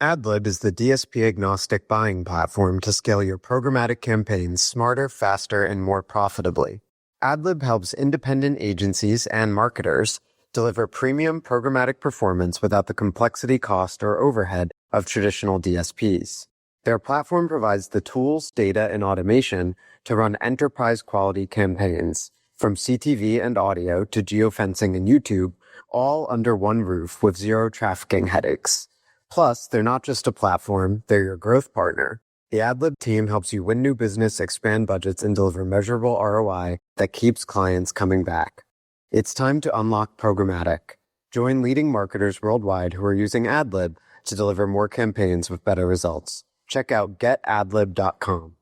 Adlib is the DSP-agnostic buying platform to scale your programmatic campaigns smarter, faster, and more profitably. Adlib helps independent agencies and marketers deliver premium programmatic performance without the complexity, cost, or overhead of traditional DSPs. Their platform provides the tools, data, and automation to run enterprise-quality campaigns, from CTV and audio to geofencing and YouTube, all under one roof with zero trafficking headaches. Plus, they're not just a platform, they're your growth partner. The Adlib team helps you win new business, expand budgets, and deliver measurable ROI that keeps clients coming back. It's time to unlock programmatic. Join leading marketers worldwide who are using Adlib to deliver more campaigns with better results. Check out getadlib.com.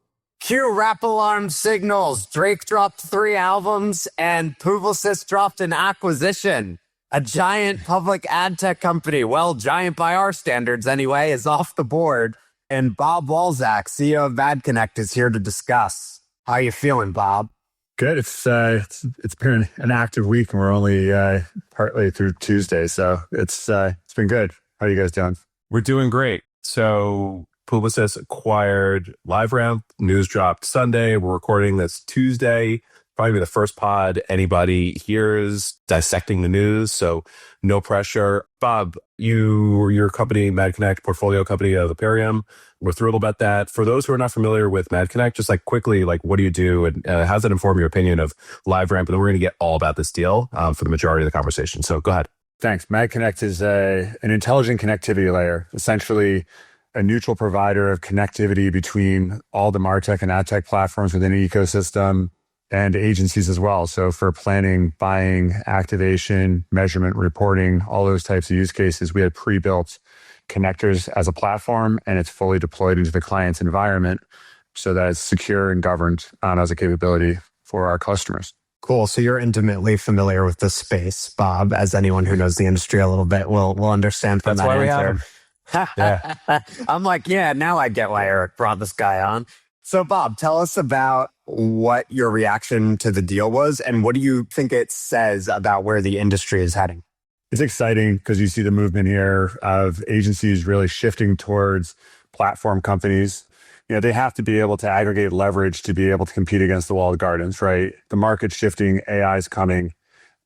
Cue rap alarm signals. Drake dropped 3 albums and Publicis dropped an acquisition. A giant public ad tech company, well, giant by our standards anyway, is off the board. And Bob Walczak, CEO of MadConnect, is here to discuss. How you feeling, Bob? Good. It's been an active week, and we're only partly through Tuesday, so it's been good. How are you guys doing? We're doing great. So Publicis acquired LiveRamp. News dropped Sunday. We're recording this Tuesday. Probably the first pod anybody hears dissecting the news, so no pressure. Bob, your company, MadConnect, portfolio company of Imperium, we're thrilled about that. For those who are not familiar with MadConnect, just quickly, what do you do, and how does that inform your opinion of LiveRamp? And then we're going to get all about this deal for the majority of the conversation. So go ahead. Thanks. MadConnect is an intelligent connectivity layer, essentially a neutral provider of connectivity between all the MarTech and Adtech platforms within an ecosystem, and agencies as well. So for planning, buying, activation, measurement, reporting, all those types of use cases, we had pre-built connectors as a platform, and it's fully deployed into the client's environment so that it's secure and governed as a capability for our customers. Cool. So you're intimately familiar with this space, Bob, as anyone who knows the industry a little bit will understand from That's that why answer. we have him. I'm like, yeah, now I get why Eric brought this guy on. So Bob, tell us about what your reaction to the deal was, and what do you think it says about where the industry is heading? It's exciting because you see the movement here of agencies really shifting towards platform companies. They have to be able to aggregate leverage to be able to compete against the walled gardens, right? The market's shifting, AI is coming,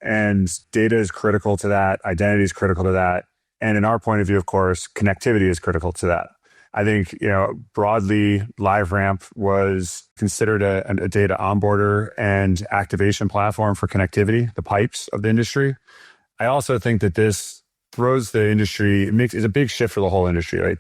and data is critical to that. Identity is critical to that. And in our point of view, of course, connectivity is critical to that. I think, broadly, LiveRamp was considered a data onboarder and activation platform for connectivity, the pipes of the industry. I also think that this throws the industry, it's a big shift for the whole industry, right?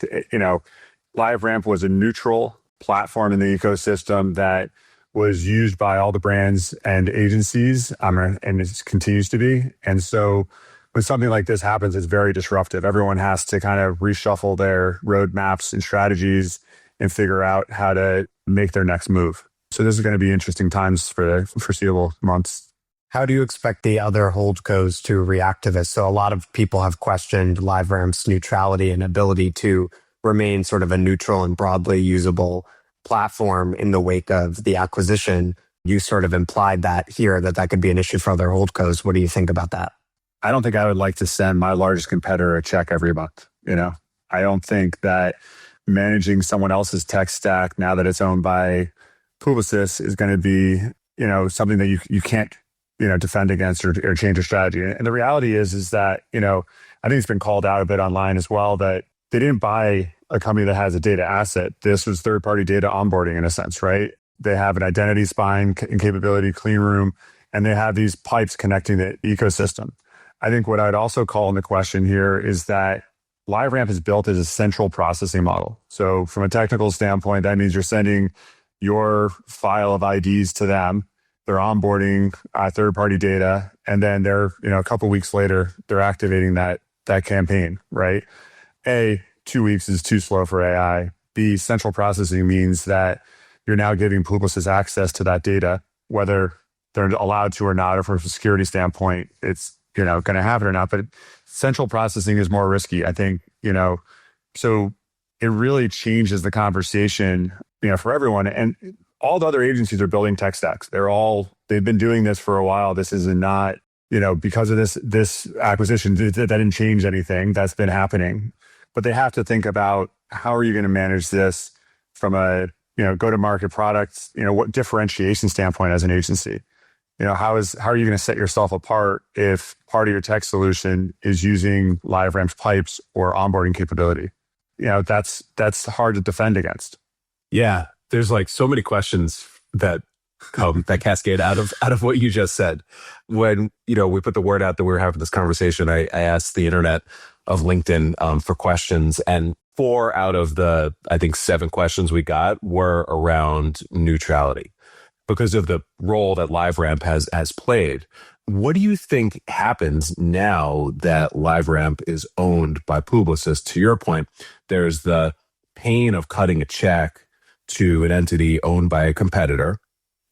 LiveRamp was a neutral platform in the ecosystem that was used by all the brands and agencies, and it continues to be. And so when something like this happens, it's very disruptive. Everyone has to kind of reshuffle their roadmaps and strategies and figure out how to make their next move. So this is going to be interesting times for the foreseeable months. How do you expect the other holdcos to react to this? So a lot of people have questioned LiveRamp's neutrality and ability to remain sort of a neutral and broadly usable platform in the wake of the acquisition. You sort of implied that here, that could be an issue for other holdcos. What do you think about that? I don't think I would like to send my largest competitor a check every month. I don't think that managing someone else's tech stack now that it's owned by Publicis is going to be, something that you can't, defend against or change your strategy. And the reality is that, I think it's been called out a bit online as well that they didn't buy a company that has a data asset. This was third-party data onboarding in a sense, right? They have an identity spine and capability clean room, and they have these pipes connecting the ecosystem. I think what I'd also call into question here is that LiveRamp is built as a central processing model. So from a technical standpoint, that means you're sending your file of IDs to them. They're onboarding third-party data, and then they're, a couple weeks later, they're activating that campaign, right? A, 2 weeks is too slow for AI. B, central processing means that you're now giving Publicis access to that data, whether they're allowed to or not, or from a security standpoint, it's going to have it or not. But central processing is more risky, I think, so it really changes the conversation, for everyone. And all the other agencies are building tech stacks. They've been doing this for a while. This is not, because of this acquisition, that didn't change anything. That's been happening. but they have to think about how are you going to manage this from a go-to-market products, what differentiation standpoint as an agency. How are you going to set yourself apart if part of your tech solution is using LiveRamp's pipes or onboarding capability? That's hard to defend against. Yeah, there's like so many questions that come that cascade out of what you just said. When we put the word out that we were having this conversation, I asked the internet of LinkedIn for questions, and 4 out of the I think 7 questions we got were around neutrality because of the role that LiveRamp has played. What do you think happens now that LiveRamp is owned by Publicis? To your point, there's the pain of cutting a check to an entity owned by a competitor,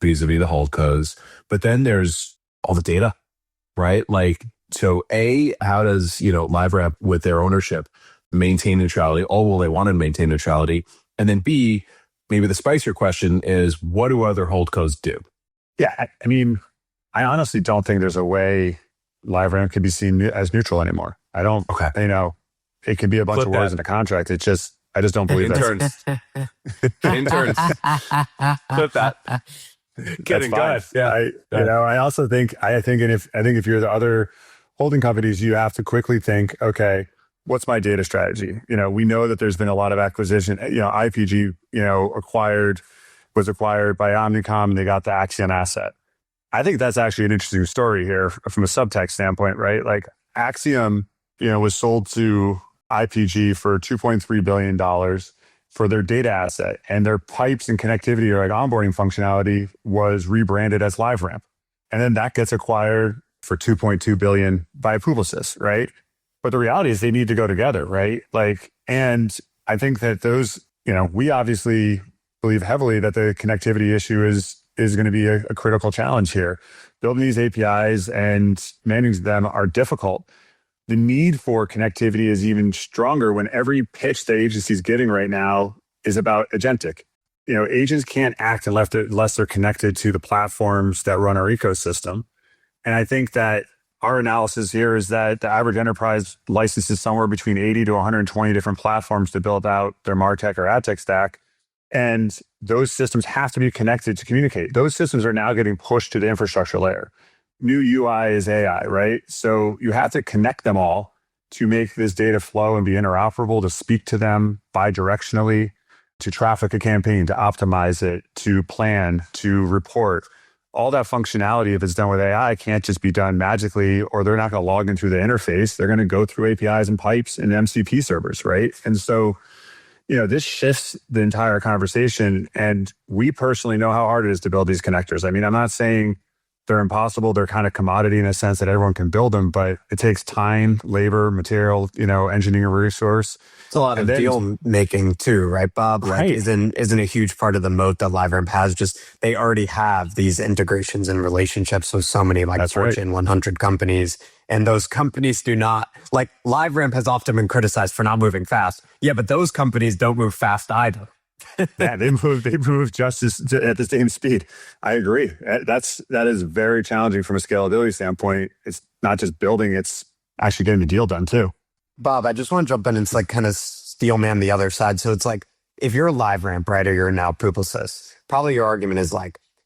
vis-a-vis the holdcos, but then there's all the data, right? Like, so A, how does, LiveRamp with their ownership maintain neutrality? Oh, will they want to maintain neutrality? And then B, maybe the spicier question is, what do other holdcos do? Yeah, I mean, I honestly don't think there's a way LiveRamp can be seen as neutral anymore. I don't, it can be a bunch of words in a contract. I just don't believe that. Interns. Flip that. Kidding, go ahead. Yeah. I think if you're the other holding companies, you have to quickly think, okay, what's my data strategy? We know that there's been a lot of acquisition. IPG, was acquired by Omnicom, and they got the Axiom asset. I think that's actually an interesting story here from a subtext standpoint, right? Like Axiom, was sold to IPG for $2.3 billion for their data asset, and their pipes and connectivity or like onboarding functionality was rebranded as LiveRamp. And then that gets acquired for $2.2 billion by Publicis, right? But the reality is they need to go together, right? And I think that those, we obviously believe heavily that the connectivity issue is going to be a critical challenge here. Building these APIs and managing them are difficult. The need for connectivity is even stronger when every pitch the agency is getting right now is about agentic. Agents can't act unless they're connected to the platforms that run our ecosystem. And I think that our analysis here is that the average enterprise licenses somewhere between 80 to 120 different platforms to build out their MarTech or Adtech stack. And those systems have to be connected to communicate. Those systems are now getting pushed to the infrastructure layer. New UI is AI, right? So you have to connect them all to make this data flow and be interoperable, to speak to them bidirectionally, to traffic a campaign, to optimize it, to plan, to report. All that functionality, if it's done with AI, can't just be done magically, or they're not going to log in through the interface. They're going to go through APIs and pipes and MCP servers, right? And so, this shifts the entire conversation. And we personally know how hard it is to build these connectors. I mean, I'm not saying they're impossible. They're kind of commodity in a sense that everyone can build them, but it takes time, labor, material, engineering resource. It's a lot of deal making too, right, Bob? Right. Isn't a huge part of the moat that LiveRamp has. Just they already have these integrations and relationships with so many Fortune 100 companies. And those companies do not, LiveRamp has often been criticized for not moving fast. Yeah, but those companies don't move fast either. Yeah, they move just at the same speed. I agree. That is very challenging from a scalability standpoint. It's not just building, it's actually getting the deal done too. Bob, I just want to jump in and kind of steel man the other side. So it's if you're a LiveRamp, right, or you're now Publicis, probably your argument is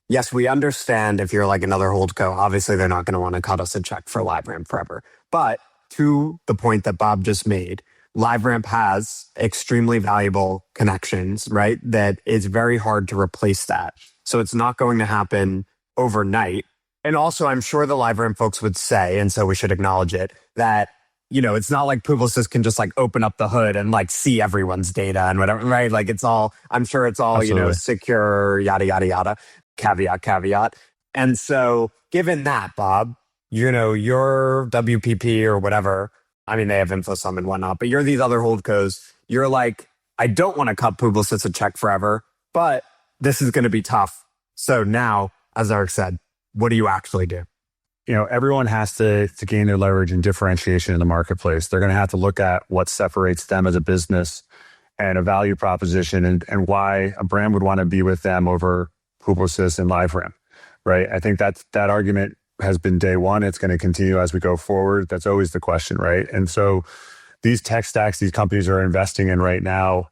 yes, we understand if you're another holdco, obviously they're not going to want to cut us a check for LiveRamp forever. But to the point that Bob just made, LiveRamp has extremely valuable connections, right? That it's very hard to replace that. So it's not going to happen overnight. And also, I'm sure the LiveRamp folks would say, and so we should acknowledge it, that, it's not like Publicis can just open up the hood and see everyone's data and whatever, right? I'm sure it's all, Absolutely. Secure, yada, yada, yada, caveat. And so given that, Bob, your WPP or whatever, I mean, they have InfoSum and whatnot, but you're these other holdcos. You're I don't want to cut Publicis a check forever, but this is going to be tough. So now, as Eric said, what do you actually do? Everyone has to gain their leverage and differentiation in the marketplace. They're going to have to look at what separates them as a business and a value proposition and why a brand would want to be with them over Publicis and LiveRamp, right? I think that argument has been day one. It's going to continue as we go forward. That's always the question, right? And so these tech stacks these companies are investing in right now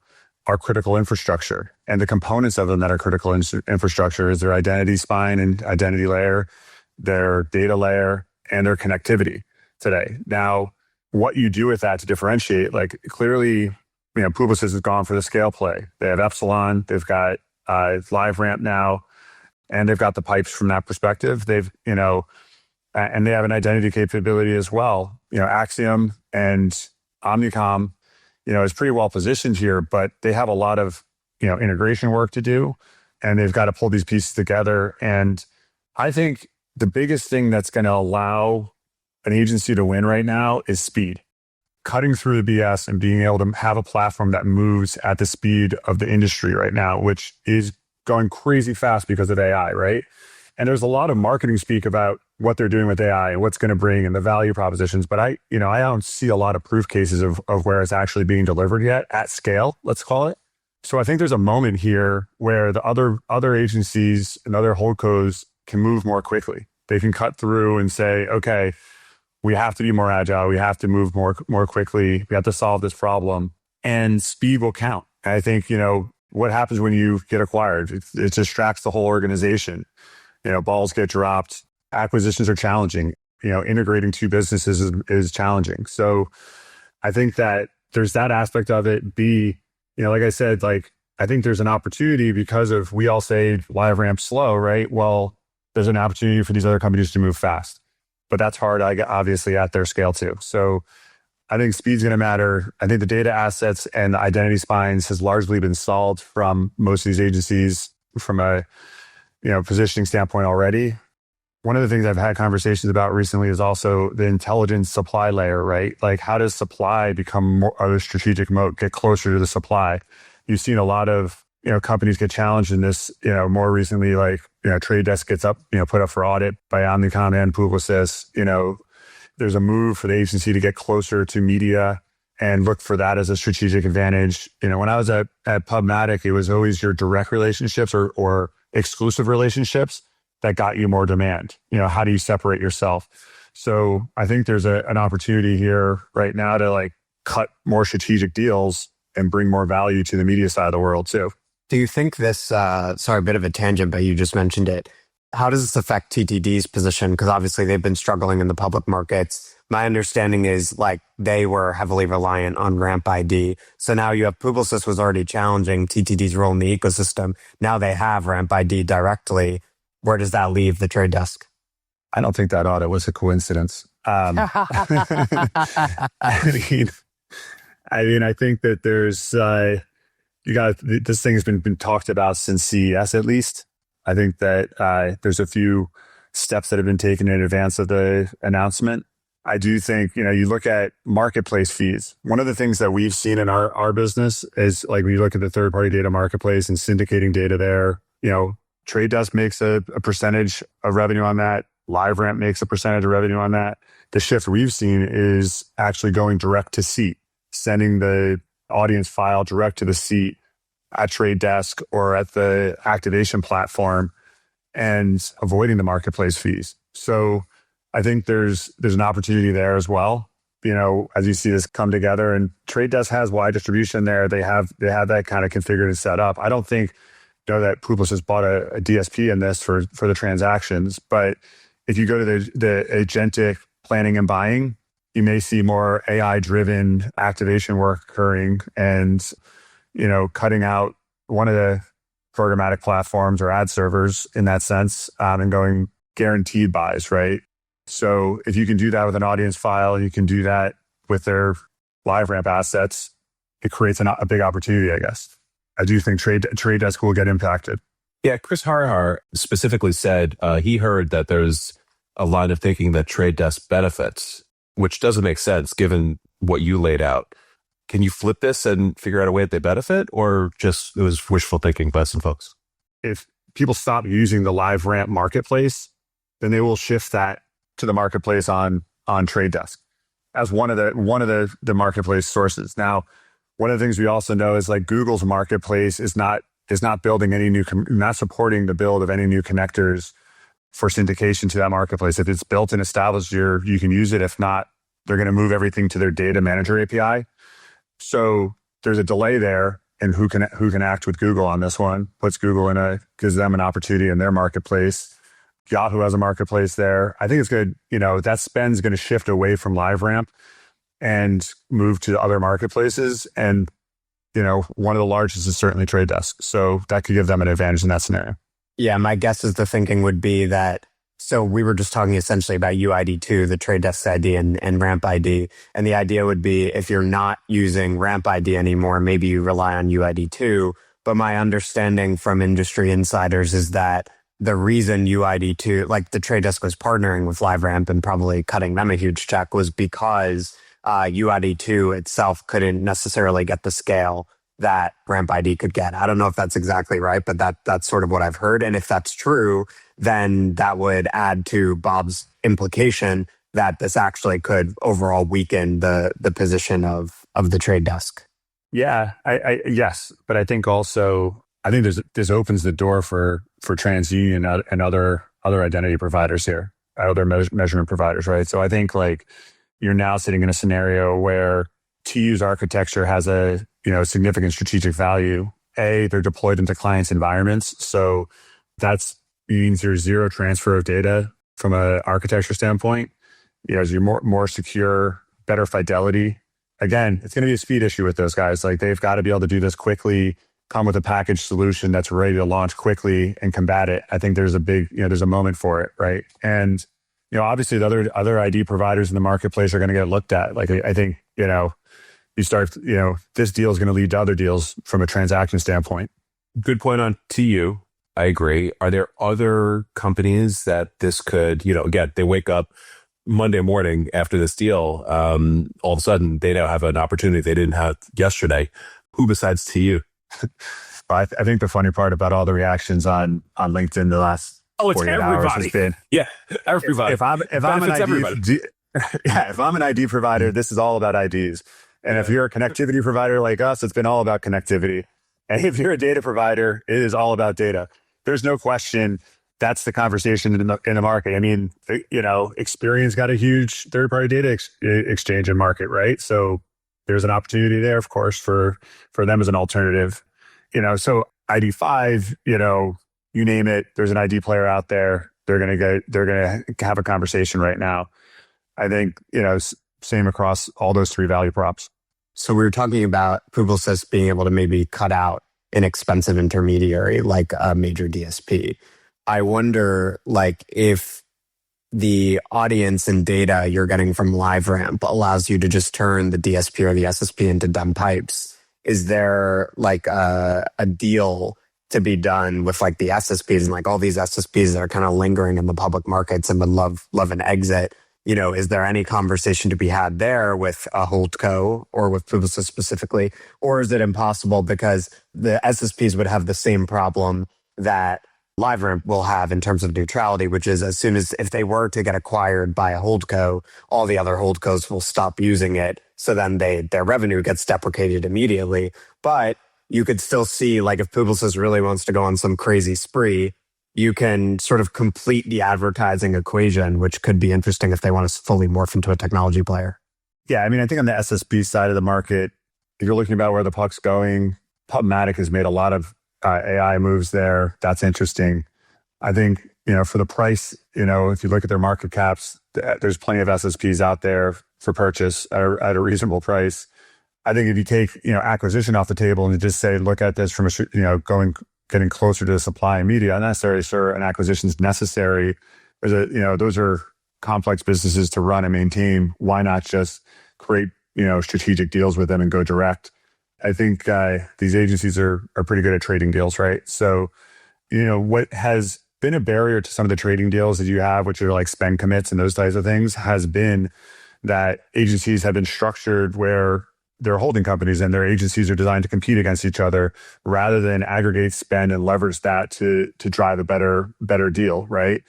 are critical infrastructure. And the components of them that are critical infrastructure is their identity spine and identity layer, their data layer, and their connectivity today. Now, what you do with that to differentiate, like clearly, Publicis has gone for the scale play. They have Epsilon, they've got LiveRamp now, and they've got the pipes from that perspective. They've, and they have an identity capability as well. Axiom and Omnicom, is pretty well positioned here, but they have a lot of, integration work to do, and they've got to pull these pieces together. And I think the biggest thing that's going to allow an agency to win right now is speed. Cutting through the BS and being able to have a platform that moves at the speed of the industry right now, which is going crazy fast because of AI, right? And there's a lot of marketing speak about what they're doing with AI and what's going to bring and the value propositions. But I don't see a lot of proof cases of where it's actually being delivered yet at scale, let's call it. So I think there's a moment here where the other agencies and other holdcos can move more quickly. They can cut through and say, okay, we have to be more agile. We have to move more quickly. We have to solve this problem, and speed will count. And I think, what happens when you get acquired? It distracts the whole organization. Balls get dropped. Acquisitions are challenging. Integrating two businesses is challenging. So I think that there's that aspect of it. B, like I said, I think there's an opportunity because of, we all say LiveRamp slow, right? Well, there's an opportunity for these other companies to move fast. But that's hard, obviously, at their scale too. So I think speed's going to matter. I think the data assets and the identity spines has largely been solved from most of these agencies from a positioning standpoint already. One of the things I've had conversations about recently is also the intelligence supply layer, right? Like, how does supply become more of a strategic moat, get closer to the supply? You've seen a lot of companies get challenged in this, more recently, Trade Desk gets put up for audit by Omnicom and Publicis. There's a move for the agency to get closer to media and look for that as a strategic advantage. When I was at PubMatic, it was always your direct relationships or exclusive relationships that got you more demand. How do you separate yourself? So I think there's an opportunity here right now to cut more strategic deals and bring more value to the media side of the world too. Do you think this, sorry, a bit of a tangent, but you just mentioned it. How does this affect TTD's position? Because obviously they've been struggling in the public markets. My understanding is they were heavily reliant on Ramp ID. So now you have Publicis was already challenging TTD's role in the ecosystem. Now they have Ramp ID directly. Where does that leave the Trade Desk? I don't think that audit was a coincidence. I think that there's, this thing has been talked about since CES at least. I think that there's a few steps that have been taken in advance of the announcement. I do think, you look at marketplace fees. One of the things that we've seen in our business is when you look at the third-party data marketplace and syndicating data there, Trade Desk makes a percentage of revenue on that. LiveRamp makes a percentage of revenue on that. The shift we've seen is actually going direct to seat, sending the audience file direct to the seat at Trade Desk or at the activation platform and avoiding the marketplace fees. So I think there's an opportunity there as well. As you see this come together, and Trade Desk has wide distribution there. They have that kind of configured and set up. I don't think that Publicis bought a DSP in this for the transactions, but if you go to the agentic planning and buying, you may see more AI-driven activation work occurring and, cutting out one of the programmatic platforms or ad servers in that sense, and going guaranteed buys, right? So if you can do that with an audience file and you can do that with their LiveRamp assets, it creates a big opportunity, I guess. I do think Trade Desk will get impacted. Yeah, Chris Harhar specifically said he heard that there's a line of thinking that Trade Desk benefits, which doesn't make sense given what you laid out. Can you flip this and figure out a way that they benefit, or just it was wishful thinking by some folks? If people stop using the LiveRamp marketplace, then they will shift that to the marketplace on Trade Desk as one of the marketplace sources. Now, one of the things we also know is Google's marketplace is not building any not supporting the build of any new connectors for syndication to that marketplace. If it's built and established, you can use it. If not, they're going to move everything to their data manager API. So there's a delay there, and who can act with Google on this one? Gives them an opportunity in their marketplace. Yahoo has a marketplace there. I think it's good. That spend's going to shift away from LiveRamp and move to other marketplaces. And one of the largest is certainly Trade Desk. So that could give them an advantage in that scenario. Yeah, my guess is the thinking would be that, so we were just talking essentially about UID2, the Trade Desk ID and Ramp ID. And the idea would be if you're not using Ramp ID anymore, maybe you rely on UID2. But my understanding from industry insiders is that the reason UID2, like the Trade Desk was partnering with LiveRamp and probably cutting them a huge check, was because UID2 itself couldn't necessarily get the scale that Ramp ID could get. I don't know if that's exactly right, but that's sort of what I've heard. And if that's true, then that would add to Bob's implication that this actually could overall weaken the position of the Trade Desk. Yeah, yes, but I think also this opens the door for TransUnion and other identity providers here, other measurement providers, right? So I think you're now sitting in a scenario where TU's architecture has a significant strategic value. They're deployed into clients' environments, so that means there's zero transfer of data from an architecture standpoint. You're more secure, better fidelity. Again, it's going to be a speed issue with those guys. They've got to be able to do this quickly, come with a packaged solution that's ready to launch quickly and combat it. I think there's there's a moment for it, right? And obviously the other ID providers in the marketplace are going to get looked at. I think you start, this deal is going to lead to other deals from a transaction standpoint. Good point on TU. I agree. Are there other companies that this could, again, they wake up Monday morning after this deal, all of a sudden they now have an opportunity they didn't have yesterday. Who besides TU? I think the funny part about all the reactions on LinkedIn the last 48 hours has been, everybody. If I'm an ID provider, this is all about IDs. And if you're a connectivity provider like us, it's been all about connectivity. And if you're a data provider, it is all about data. There's no question that's the conversation in the market. I mean, Experian's got a huge third-party data exchange and market, right? So there's an opportunity there, of course, for them as an alternative. So ID5, you name it, there's an ID player out there. They're gonna have a conversation right now. I think, same across all those three value props. So we were talking about Publicis being able to maybe cut out an expensive intermediary like a major DSP. I wonder, if the audience and data you're getting from LiveRamp allows you to just turn the DSP or the SSP into dumb pipes, is there a deal to be done with the SSPs and all these SSPs that are kind of lingering in the public markets and would love an exit? Is there any conversation to be had there with a holdco or with Publicis specifically? Or is it impossible because the SSPs would have the same problem that LiveRamp will have in terms of neutrality, which is as soon as if they were to get acquired by a holdco, all the other holdcos will stop using it. So then their revenue gets deprecated immediately. But you could still see if Publicis really wants to go on some crazy spree, you can sort of complete the advertising equation, which could be interesting if they want to fully morph into a technology player. Yeah, I mean, I think on the SSP side of the market, if you're looking about where the puck's going, PubMatic has made a lot of AI moves there. That's interesting. I think, for the price, if you look at their market caps, there's plenty of SSPs out there for purchase at a reasonable price. I think if you take, acquisition off the table and you just say, look at this from getting closer to the supply and media, not necessarily sure an acquisition is necessary. Those are complex businesses to run and maintain. Why not just create, strategic deals with them and go direct? I think these agencies are pretty good at trading deals, right? So, what has been a barrier to some of the trading deals that you have, which are spend commits and those types of things, has been that agencies have been structured where they're holding companies and their agencies are designed to compete against each other rather than aggregate spend and leverage that to drive a better deal, right?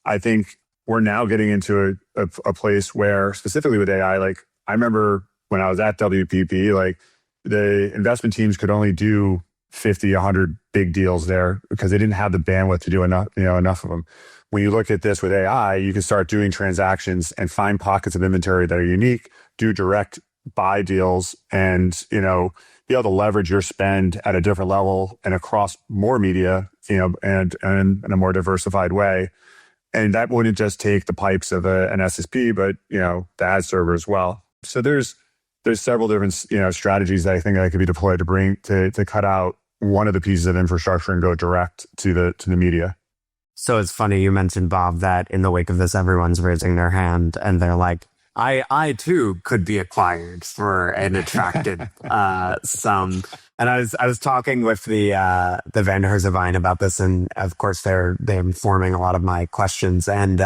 I think we're now getting into a place where, specifically with AI, I remember when I was at WPP, the investment teams could only do 50, 100 big deals there because they didn't have the bandwidth to do enough of them. When you look at this with AI, you can start doing transactions and find pockets of inventory that are unique, do direct buy deals, and be able to leverage your spend at a different level and across more media, and in a more diversified way. And that wouldn't just take the pipes of an SSP, but the ad server as well. So there's several different strategies that I think that could be deployed to cut out one of the pieces of infrastructure and go direct to the media. So it's funny you mentioned, Bob, that in the wake of this, everyone's raising their hand and they're like, I too could be acquired for an attractive sum. And I was talking with the Van Herzewein about this, and of course they're informing a lot of my questions. And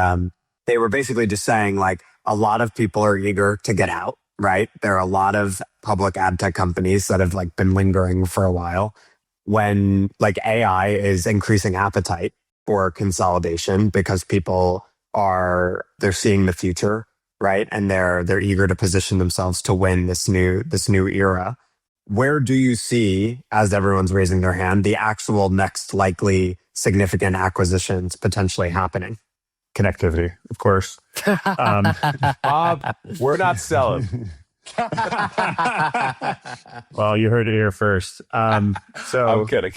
they were basically just saying like a lot of people are eager to get out, right? There are a lot of public ad tech companies that have like been lingering for a while when like AI is increasing appetite for consolidation because people they're seeing the future, right? And they're eager to position themselves to win this new era. Where do you see, as everyone's raising their hand, the actual next likely significant acquisitions potentially happening? Connectivity, of course. Bob, we're not selling. Well, you heard it here first. So I'm kidding.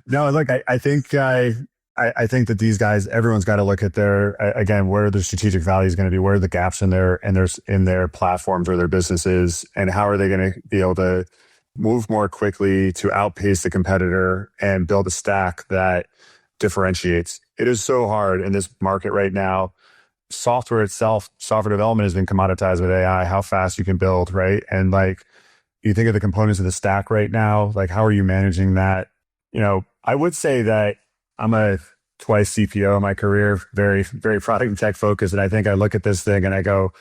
No, look, I think that these guys, everyone's got to look at where the strategic value is going to be, where are the gaps in their platforms or their businesses, and how are they going to be able to move more quickly to outpace the competitor and build a stack that differentiates. It is so hard in this market right now. Software development has been commoditized with AI, how fast you can build, right? And like, you think of the components of the stack right now, like how are you managing that? I would say that I'm a twice CPO in my career, very, very product and tech focused. And I think I look at this thing and I go,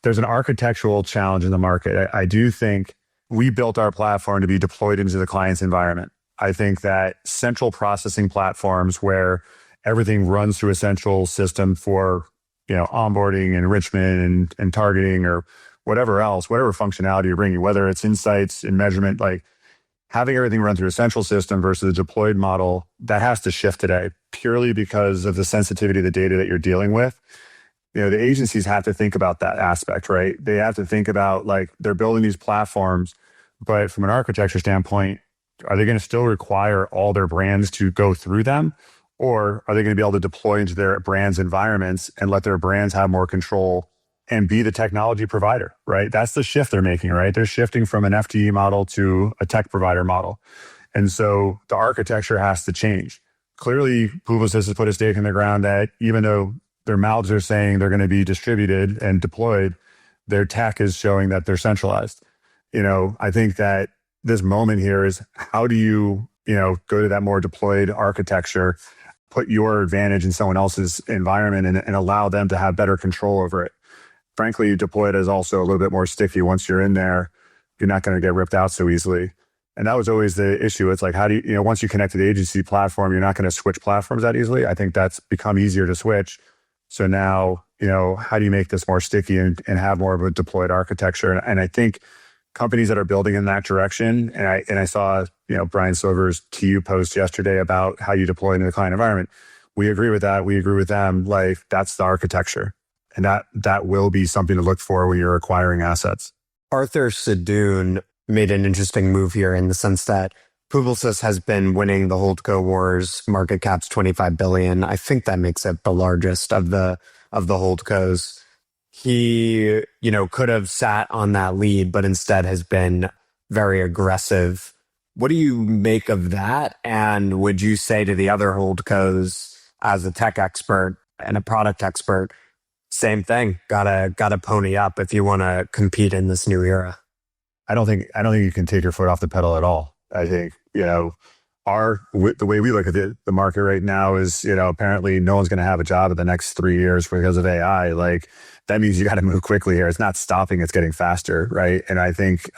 there's an architectural challenge in the market. I do think we built our platform to be deployed into the client's environment. I think that central processing platforms where everything runs through a central system for, onboarding, enrichment and targeting or whatever functionality you're bringing, whether it's insights and measurement, like having everything run through a central system versus a deployed model, that has to shift today purely because of the sensitivity of the data that you're dealing with. The agencies have to think about that aspect, right? They have to think about like they're building these platforms, but from an architecture standpoint, are they going to still require all their brands to go through them? Or are they going to be able to deploy into their brands' environments and let their brands have more control and be the technology provider, right? That's the shift they're making, right? They're shifting from an FTE model to a tech provider model. And so the architecture has to change. Clearly, Publicis has put a stake in the ground that even though their mouths are saying they're going to be distributed and deployed, their tech is showing that they're centralized. I think that this moment here is how do you, go to that more deployed architecture, put your advantage in someone else's environment and allow them to have better control over it. Frankly, deployed is also a little bit more sticky. Once you're in there, you're not going to get ripped out so easily. And that was always the issue. It's like, how do you, once you connect to the agency platform, you're not going to switch platforms that easily. I think that's become easier to switch. So now, how do you make this more sticky and have more of a deployed architecture? And I think companies that are building in that direction, and I saw, Brian Silver's TU post yesterday about how you deploy into the client environment. We agree with that. We agree with them. Like that's the architecture. And that will be something to look for when you're acquiring assets. Arthur Sadoun made an interesting move here in the sense that Publicis has been winning the holdco wars. Market cap's $25 billion. I think that makes it the largest of the holdcos. He, could have sat on that lead, but instead has been very aggressive. What do you make of that? And would you say to the other holdcos, as a tech expert and a product expert, same thing, gotta pony up if you want to compete in this new era? I don't think you can take your foot off the pedal at all. I think, the way we look at the market right now is, apparently no one's going to have a job in the next 3 years because of AI. Like that means you got to move quickly here. It's not stopping, it's getting faster. Right. And I think,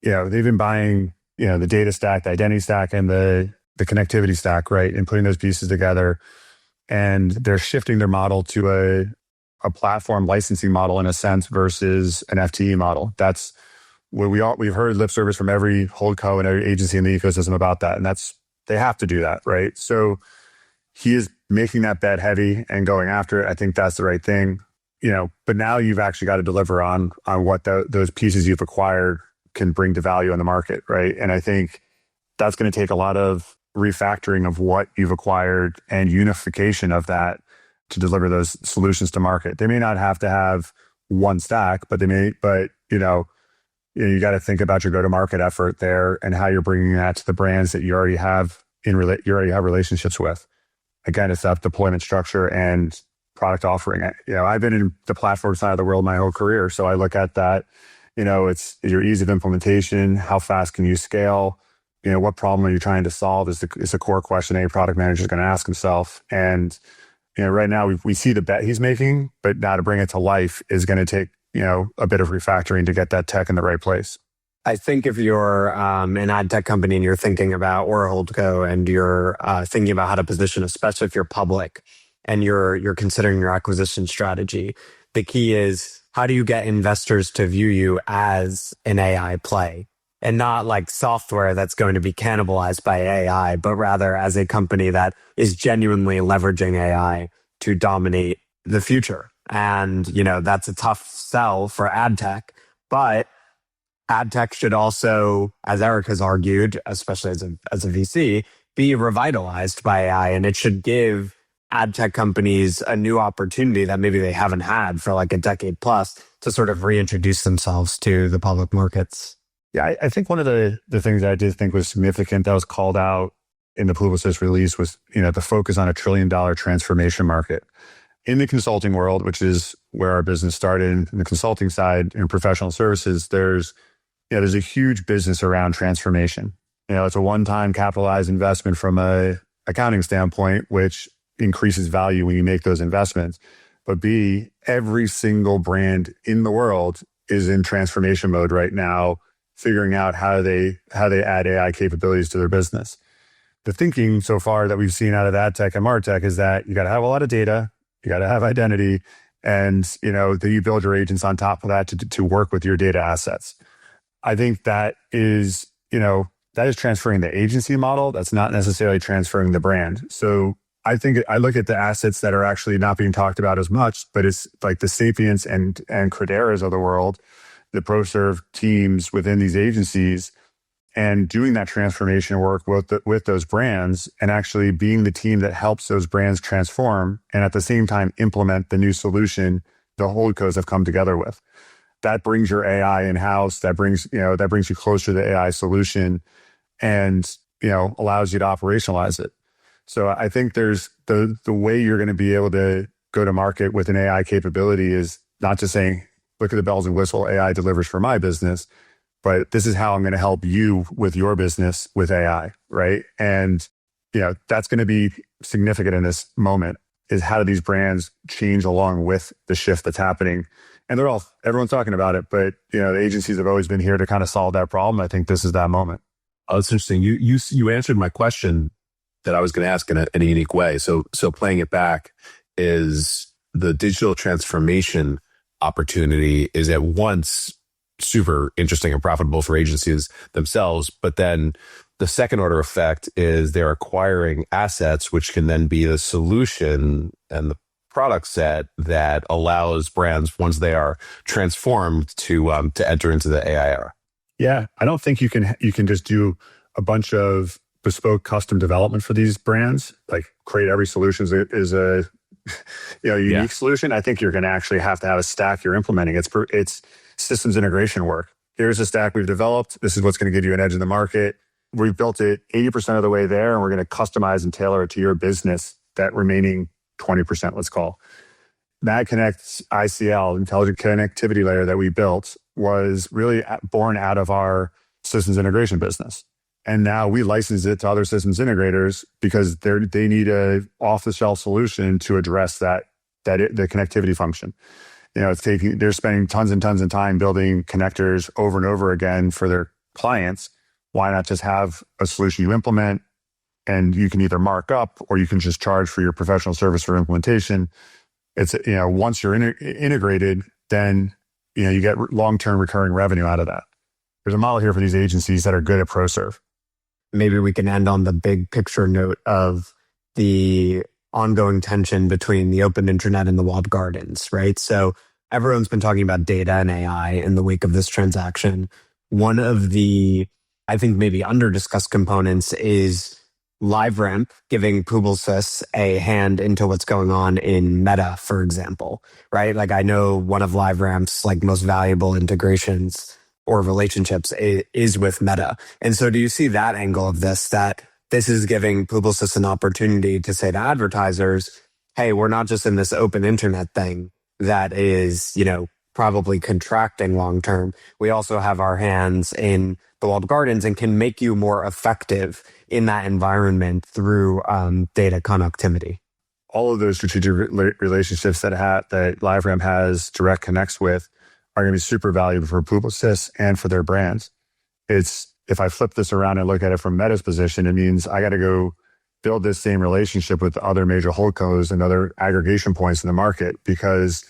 they've been buying, the data stack, the identity stack and the connectivity stack, right. And putting those pieces together, and they're shifting their model to a platform licensing model in a sense versus an FTE model. That's we've heard lip service from every holdco and every agency in the ecosystem about that. And they have to do that, right? So he is making that bet heavy and going after it. I think that's the right thing, but now you've actually got to deliver on what those pieces you've acquired can bring to value in the market, right? And I think that's going to take a lot of refactoring of what you've acquired and unification of that to deliver those solutions to market. They may not have to have one stack, but you got to think about your go-to-market effort there and how you're bringing that to the brands that you already have relationships with. Again, it's that deployment structure and product offering. I've been in the platform side of the world my whole career, so I look at that. It's your ease of implementation. How fast can you scale? What problem are you trying to solve is a core question any product manager is going to ask himself. And right now we see the bet he's making, but now to bring it to life is going to take a bit of refactoring to get that tech in the right place. I think if you're an ad tech company and you're thinking about, or a holdco, and you're thinking about how to position, especially if you're public and you're considering your acquisition strategy, the key is how do you get investors to view you as an AI play and not like software that's going to be cannibalized by AI, but rather as a company that is genuinely leveraging AI to dominate the future. And, that's a tough sell for ad tech, but ad tech should also, as Eric has argued, especially as a VC, be revitalized by AI. And it should give ad tech companies a new opportunity that maybe they haven't had for like a decade plus to sort of reintroduce themselves to the public markets. Yeah, I think one of the things that I did think was significant that was called out in the Publicis release was, the focus on $1 trillion transformation market. In the consulting world, which is where our business started, in the consulting side, in professional services, there's a huge business around transformation. It's a one-time capitalized investment from a accounting standpoint, which increases value when you make those investments. But B, every single brand in the world is in transformation mode right now, figuring out how they add AI capabilities to their business. The thinking so far that we've seen out of Adtech and MarTech is that you got to have a lot of data, you got to have identity, and then you build your agents on top of that to work with your data assets. I think that is transferring the agency model. That's not necessarily transferring the brand. So I think I look at the assets that are actually not being talked about as much, but it's like the Sapiens and Crederas of the world, the ProServe teams within these agencies, and doing that transformation work with those brands and actually being the team that helps those brands transform and at the same time implement the new solution the holdcos have come together with. That brings your AI in-house, that brings you closer to the AI solution and, allows you to operationalize it. So I think there's the way you're going to be able to go to market with an AI capability is not just saying, look at the bells and whistle AI delivers for my business, but this is how I'm going to help you with your business with AI, right? And, that's going to be significant in this moment is how do these brands change along with the shift that's happening? And everyone's talking about it, but, the agencies have always been here to kind of solve that problem. I think this is that moment. Oh, that's interesting. You answered my question that I was going to ask in a unique way. So playing it back is the digital transformation opportunity is at once super interesting and profitable for agencies themselves. But then the second order effect is they're acquiring assets, which can then be the solution and the product set that allows brands, once they are transformed, to enter into the AI era. Yeah, I don't think you can just do a bunch of bespoke custom development for these brands, like create every solution is a unique solution. I think you're going to actually have a stack you're implementing. It's systems integration work. Here's a stack we've developed. This is what's going to give you an edge in the market. We've built it 80% of the way there, and we're going to customize and tailor it to your business, that remaining 20%, let's call. MadConnect ICL, intelligent connectivity layer that we built, was really born out of our systems integration business. And now we license it to other systems integrators because they need a off-the-shelf solution to address the connectivity function. They're spending tons and tons of time building connectors over and over again for their clients. Why not just have a solution you implement and you can either mark up or you can just charge for your professional service for implementation? It's, once you're integrated, then, you get long-term recurring revenue out of that. there's a model here for these agencies that are good at pro serve. Maybe we can end on the big picture note of the ongoing tension between the open internet and the walled gardens, right? So everyone's been talking about data and AI in the wake of this transaction. One of the, I think, maybe under-discussed components is LiveRamp giving Publicis a hand into what's going on in Meta, for example, right? Like I know one of LiveRamp's like most valuable integrations or relationships is with Meta. And so do you see that angle of this, that this is giving Publicis an opportunity to say to advertisers, hey, we're not just in this open internet thing that is, probably contracting long term. We also have our hands in the walled gardens and can make you more effective in that environment through data connectivity. All of those strategic relationships that LiveRamp has direct connects with are going to be super valuable for Publicis and for their brands. If I flip this around and look at it from Meta's position, it means I got to go build this same relationship with other major holdcos and other aggregation points in the market, because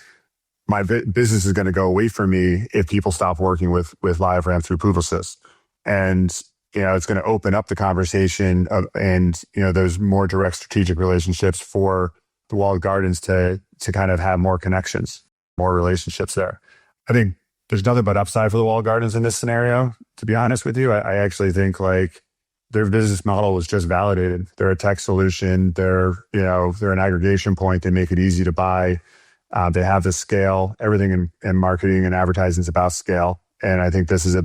my business is going to go away from me if people stop working with LiveRamp through Publicis. And, it's going to open up the conversation and those more direct strategic relationships for the walled gardens to kind of have more connections, more relationships there. I think there's nothing but upside for the walled gardens in this scenario, to be honest with you. I actually think like their business model was just validated. They're a tech solution. They're an aggregation point. They make it easy to buy. They have the scale. Everything in marketing and advertising is about scale. And I think this is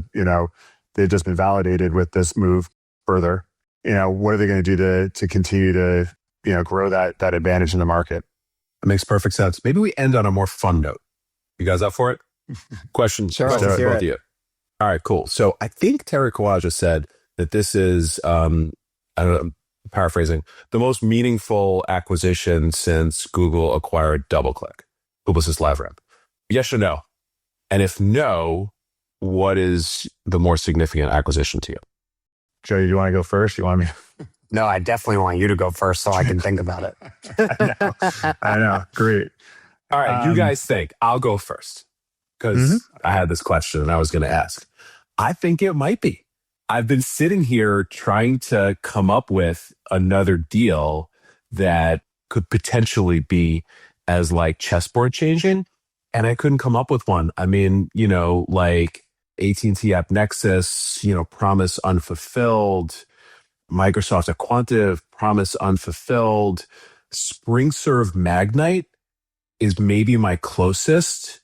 they've just been validated with this move further. What are they going to do to continue to, grow that advantage in the market? It makes perfect sense. Maybe we end on a more fun note. You guys up for it? Question Sure, for let's hear both it. of you. All right, cool. So I think Terry Kawaja said that this is, I don't know, I'm paraphrasing, the most meaningful acquisition since Google acquired DoubleClick, Publicis-LiveRamp. Yes or no? And if no, what is the more significant acquisition to you? Joe, you want to go first? You want me? No, I definitely want you to go first so I can think about it. I know. Great. All right, you guys think. I'll go first because I had this question and I was going to ask. I think it might be. I've been sitting here trying to come up with another deal that could potentially be as like chessboard changing, and I couldn't come up with one. I mean, like AT&T App Nexus, promise unfulfilled. Microsoft Aquantive, promise unfulfilled. SpringServe Magnite is maybe my closest,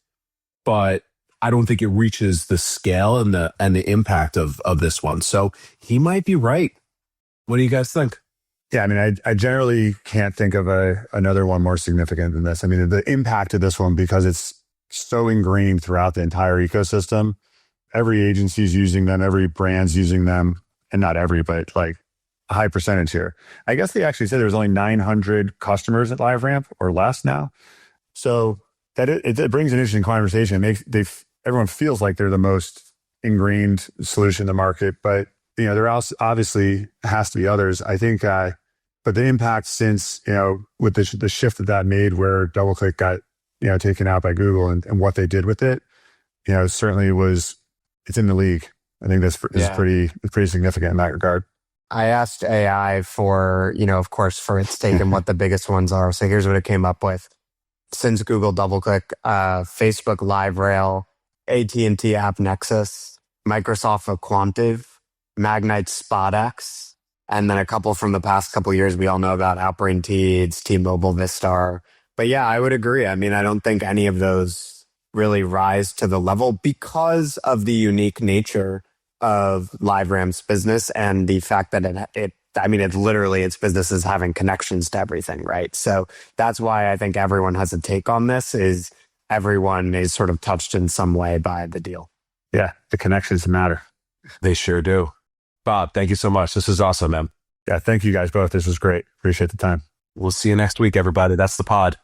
but I don't think it reaches the scale and the impact of this one. So he might be right. What do you guys think? Yeah, I mean, I generally can't think of another one more significant than this. I mean, the impact of this one, because it's so ingrained throughout the entire ecosystem. Every agency's using them, every brand's using them, and not every, but like a high percentage here. I guess they actually said there was only 900 customers at LiveRamp or less now. So that it brings an interesting conversation. Everyone feels like they're the most ingrained solution in the market, but there obviously has to be others. I think, but the impact since with the shift that made, where DoubleClick got taken out by Google and what they did with it, certainly it's in the league. I think that's is pretty significant in that regard. I asked AI for, of course, for its take and what the biggest ones are. So here's what it came up with. Since Google DoubleClick, Facebook LiveRail, AT&T App Nexus, Microsoft Aquantive, Magnite SpotX, and then a couple from the past couple of years we all know about, Outbrain Teads, T-Mobile Vistar. But yeah, I would agree. I mean, I don't think any of those really rise to the level because of the unique nature of LiveRamp's business and the fact that it's literally its business is having connections to everything, right? So that's why I think everyone has a take on this, is everyone is sort of touched in some way by the deal. Yeah, the connections matter. They sure do. Bob, thank you so much. This is awesome, man. Yeah, thank you guys both. This was great. Appreciate the time. We'll see you next week, everybody. That's the pod.